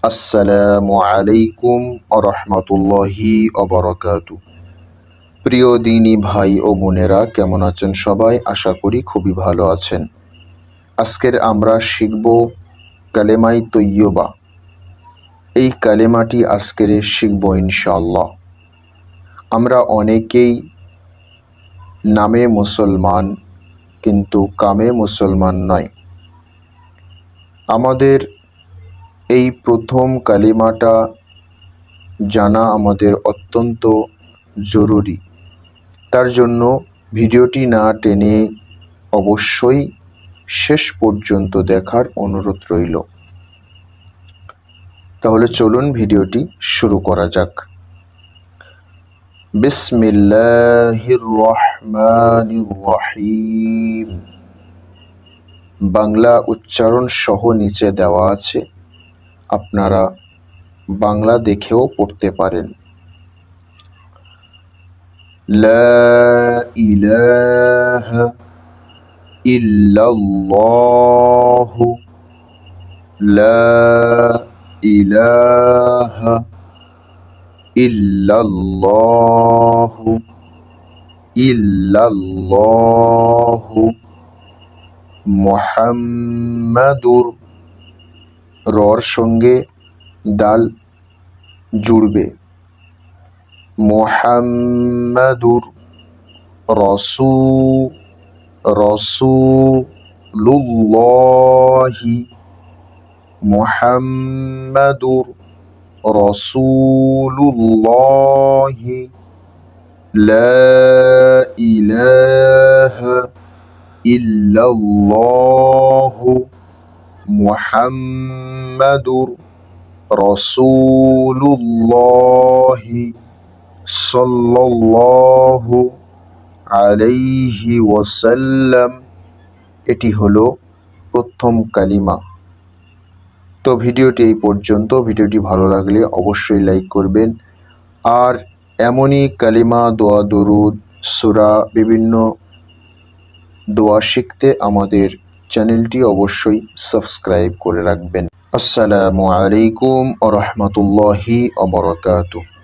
আসসালামু আলাইকুম আরহামাতুল্লাহি অবরাকাতু। প্রিয় দিনী ভাই ও বোনেরা, কেমন আছেন সবাই? আশা করি খুবই ভালো আছেন। আজকের আমরা শিখব কালেমাই তৈয়বা। এই কালেমাটি আজকের শিখব ইনশাআল্লাহ। আমরা অনেকেই নামে মুসলমান, কিন্তু কামে মুসলমান নয়। আমাদের এই প্রথম কালিমাটা জানা আমাদের অত্যন্ত জরুরি। তার জন্য ভিডিওটি না টেনে অবশ্যই শেষ পর্যন্ত দেখার অনুরোধ রইল। তাহলে চলুন ভিডিওটি শুরু করা যাক। বিসমিল্লাহির রহমানির রহিম। বাংলা উচ্চারণ সহ নিচে দেওয়া আছে, আপনারা বাংলা দেখেও পড়তে পারেন। লা ইলাহা ইল্লাল্লাহু, লা ইলাহা ইল্লাল্লাহু, ইল্লাল্লাহু মুহাম্মাদুর, রর সঙ্গে ডাল জুড়বে, মুহাম্মাদুর রসূলুল্লাহি, মুহাম্মাদুর রসূলুল্লাহি, লা ইলাহা ইল্লাল্লাহু মুহাম্মাদুর রসূলুল্লাহি সাল্লাল্লাহু আলাইহি ওয়াসাল্লাম। এটি হলো প্রথম কালিমা। তো ভিডিওটি এই পর্যন্ত। ভিডিওটি ভালো লাগলে অবশ্যই লাইক করবেন। আর এমনই কালিমা, দোয়া, দরুদ, সূরা, বিভিন্ন দোয়া শিখতে আমাদের চ্যানেলটি অবশ্যই সাবস্ক্রাইব করে রাখবেন। আসসালামু আলাইকুম ওয়া রাহমাতুল্লাহি ওয়া বারাকাতুহু।